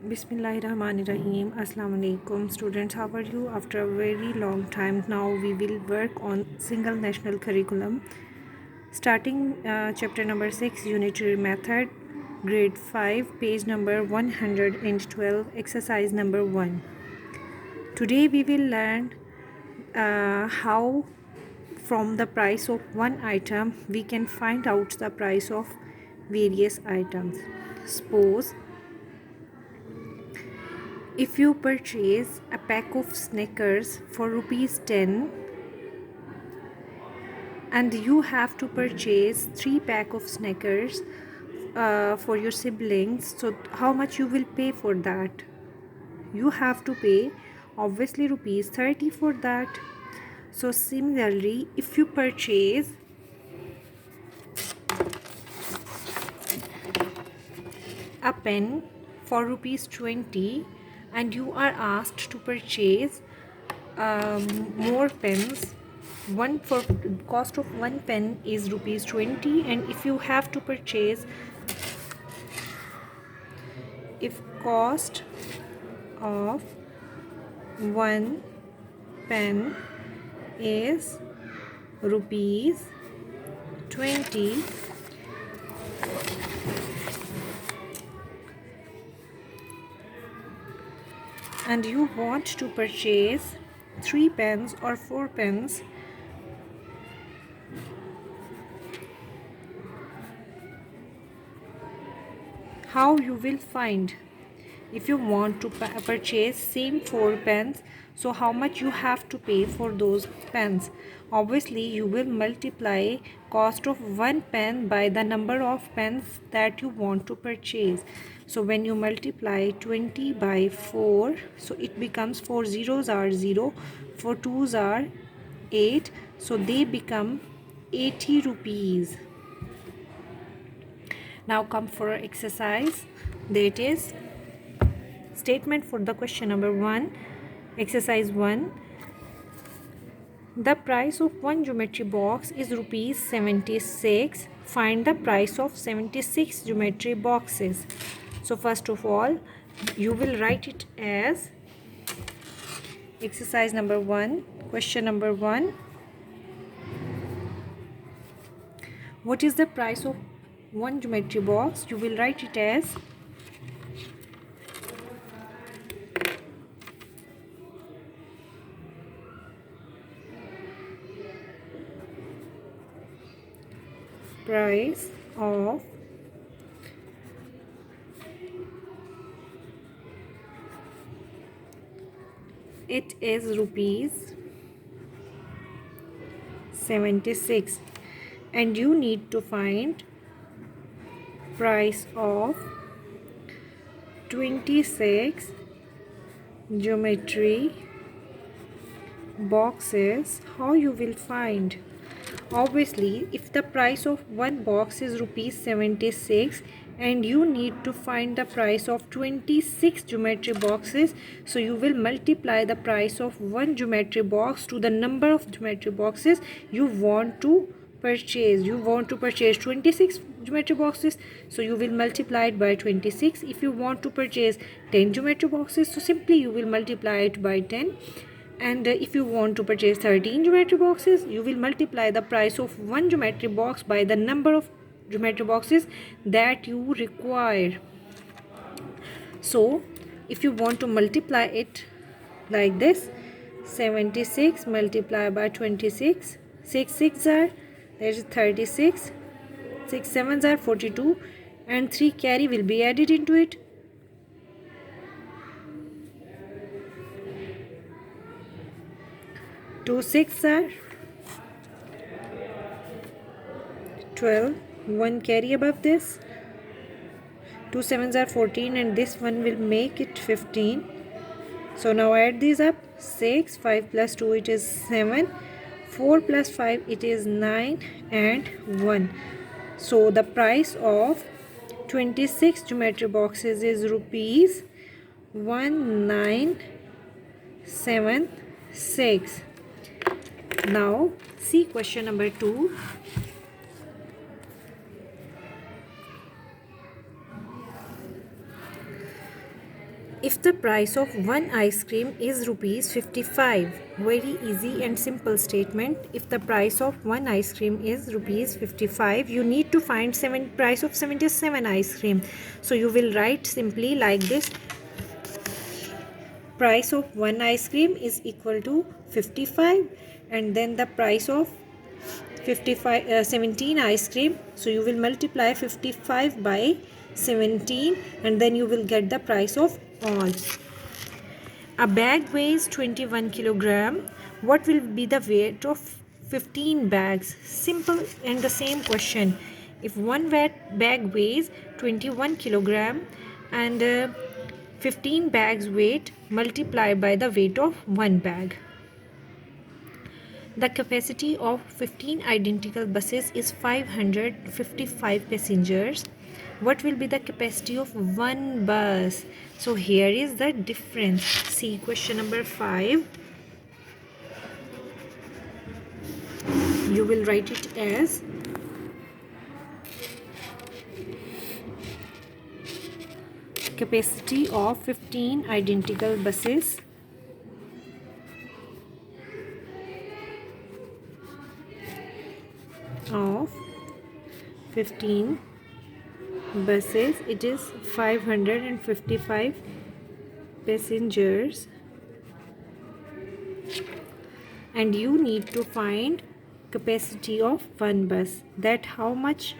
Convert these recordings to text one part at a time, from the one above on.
Bismillahirrahmanirrahim. Assalamu alaikum. Students, how are you? After a very long time, now we will work on single national curriculum. Starting chapter number 6, unitary method, grade 5, page number 112, exercise number 1. Today we will learn how from the price of one item we can find out the price of various items. Suppose if you purchase a pack of Snickers for rupees 10 and you have to purchase 3 pack of Snickers for your siblings, so how much you will pay for that? You have to pay obviously rupees 30 for that. So similarly, if you purchase a pen for rupees 20 and you are asked to purchase more pens, one for cost of one pen is rupees 20, and if you have to purchase, if cost of one pen is rupees 20, and you want to purchase 3 pens or 4 pens, how you will find? If you want to purchase same 4 pens, so how much you have to pay for those pens? Obviously you will multiply cost of one pen by the number of pens that you want to purchase. So when you multiply 20 by 4, so it becomes 4 zeros are 0, 4 twos are 8, so they become 80 rupees. Now come for exercise, that is statement for the question number 1, exercise 1. The price of one geometry box is rupees 76. Find the price of 76 geometry boxes. So first of all, you will write it as exercise number 1, question number 1. What is the price of one geometry box? You will write it as price of it is rupees 76, and you need to find price of 26 geometry boxes. How you will find? Obviously, if the price of one box is rupees 76 and you need to find the price of 26 geometry boxes, so you will multiply the price of one geometry box to the number of geometry boxes you want to purchase. You want to purchase 26 geometry boxes, so you will multiply it by 26. If you want to purchase 10 geometry boxes, so simply you will multiply it by 10. And if you want to purchase 13 geometry boxes, you will multiply the price of one geometry box by the number of geometry boxes that you require. So if you want to multiply it like this, 76 multiplied by 26, 6 6 are, that is 36, 6 7s are 42, and 3 carry will be added into it. 2 6 are 12, 1 carry above this, 2 7s are 14, and this one will make it 15. So now add these up, 6, 5 plus 2 it is 7, 4 plus 5 it is 9, and 1. So the price of 26 geometry boxes is rupees 1976. Now see question number 2. If the price of one ice cream is rupees 55, very easy and simple statement. If the price of one ice cream is rupees 55, you need to find price of 77 ice cream. So you will write simply like this: price of one ice cream is equal to 55, and then the price of 17 ice cream. So you will multiply 55 by 17, and then you will get the price of all. A bag weighs 21 kilogram. What will be the weight of 15 bags? Simple and the same question. If one bag weighs 21 kilogram and 15 bags weight, multiply by the weight of one bag. The capacity of 15 identical buses is 555 passengers. What will be the capacity of one bus? So here is the difference. See question number 5. You will write it as capacity of 15 identical buses of 15 buses, it is 555 passengers, and you need to find capacity of one bus, that how much.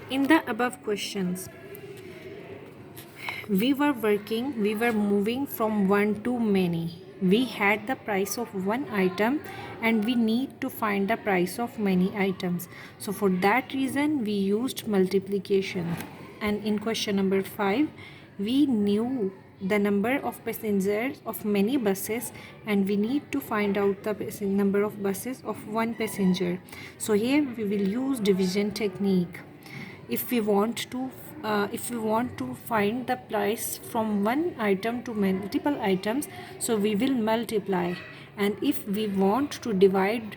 In the above questions, we were moving from one to many. We had the price of one item and we need to find the price of many items. So for that reason we used multiplication. And in question number 5, we knew the number of passengers of many buses and we need to find out the number of buses of one passenger. So here we will use division technique. If we want to find the price from one item to multiple items, so we will multiply. And if we want to divide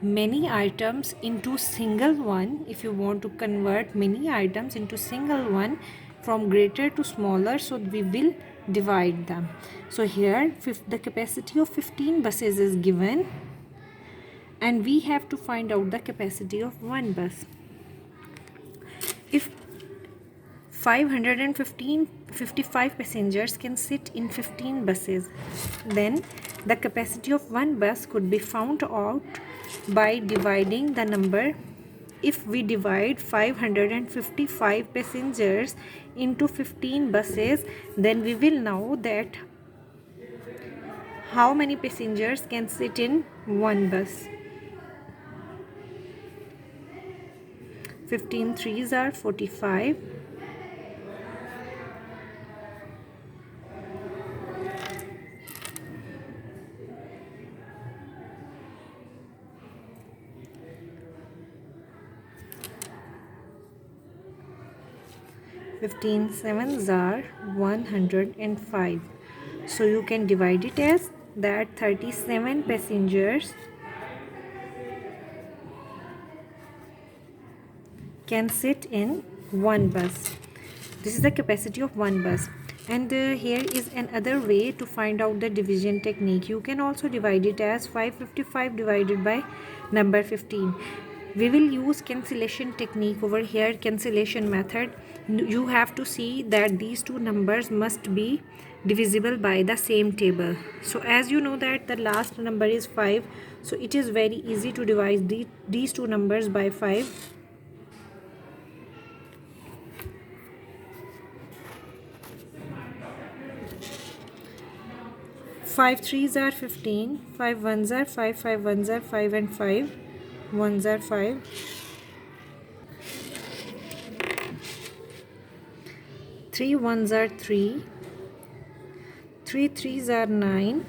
many items into single one, if you want to convert many items into single one from greater to smaller, so we will divide them. So here the capacity of 15 buses is given and we have to find out the capacity of one bus. If 55 passengers can sit in 15 buses, then the capacity of one bus could be found out by dividing the number. If we divide 555 passengers into 15 buses, then we will know that how many passengers can sit in one bus. 15 threes are 45. Fifteen sevens are 105. So you can divide it as that 37 passengers can sit in one bus. This is the capacity of one bus. And here is another way to find out the division technique. You can also divide it as 555 divided by number 15. We will use cancellation technique over here, cancellation method. You have to see that these two numbers must be divisible by the same table. So as you know that the last number is 5, so it is very easy to divide these two numbers by 5. 5 threes are 15, 5 ones are 5, 5 ones are 5 and 5 ones are 5. 3 ones are 3, 3 threes are 9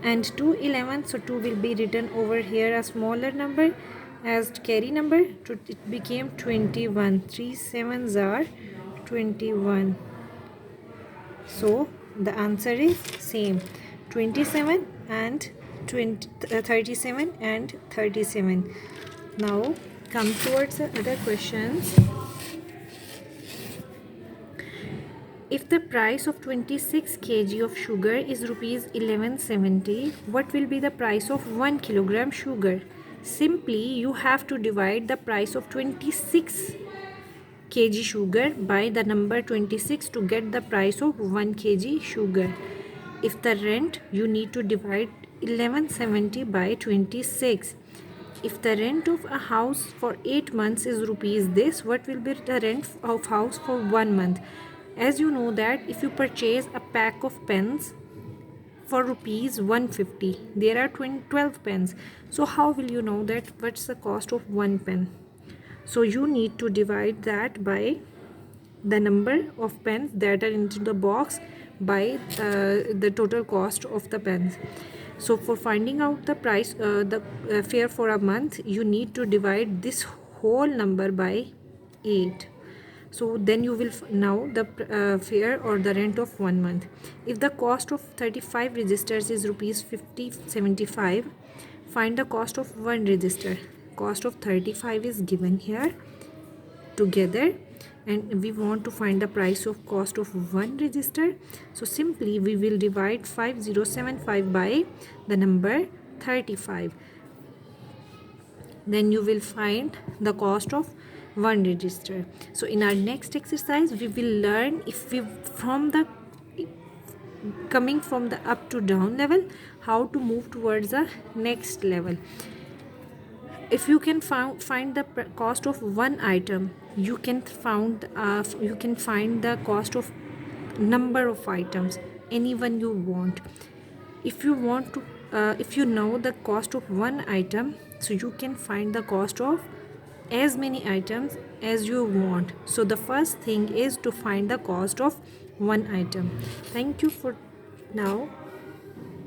and 2 11. So 2 will be written over here a smaller number as carry number. It became 21. 3 sevens are 21. So the answer is same, 27 and 37 and 37. Now come towards the other questions. If the price of 26 kg of sugar is rupees 1170, what will be the price of 1 kilogram sugar? Simply, you have to divide the price of 26 kg sugar by the number 26 to get the price of 1 kg sugar. If the rent, you need to divide 1170 by 26. If the rent of a house for 8 months is rupees this, what will be the rent of house for 1 month? As you know that if you purchase a pack of pens for rupees 150, there are 12 pens. So how will you know that what's the cost of 1 pen? So you need to divide that by the number of pens that are into the box by the total cost of the pens. So for finding out the price, the fare for a month, you need to divide this whole number by 8. So then you will know the fare or the rent of 1 month. If the cost of 35 registers is rupees 5075, find the cost of 1 register. Cost of 35 is given here together, and we want to find the price of cost of 1 register. So simply we will divide 5075 by the number 35. Then you will find the cost of 1 register. So in our next exercise we will learn if we coming from the up to down level, how to move towards the next level. If you can find the cost of one item, you can find the cost of number of items, anyone you want. If you want to if you know the cost of one item, so you can find the cost of as many items as you want. So the first thing is to find the cost of one item. Thank you for now.